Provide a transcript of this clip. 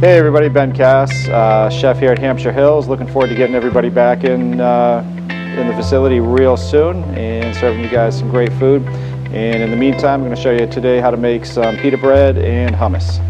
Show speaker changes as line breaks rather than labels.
Hey everybody, Ben Cass, chef here at Hampshire Hills. Looking forward to getting everybody back in the facility real soon and serving you guys some great food. And in the meantime, I'm going to show you today how to make some pita bread and hummus.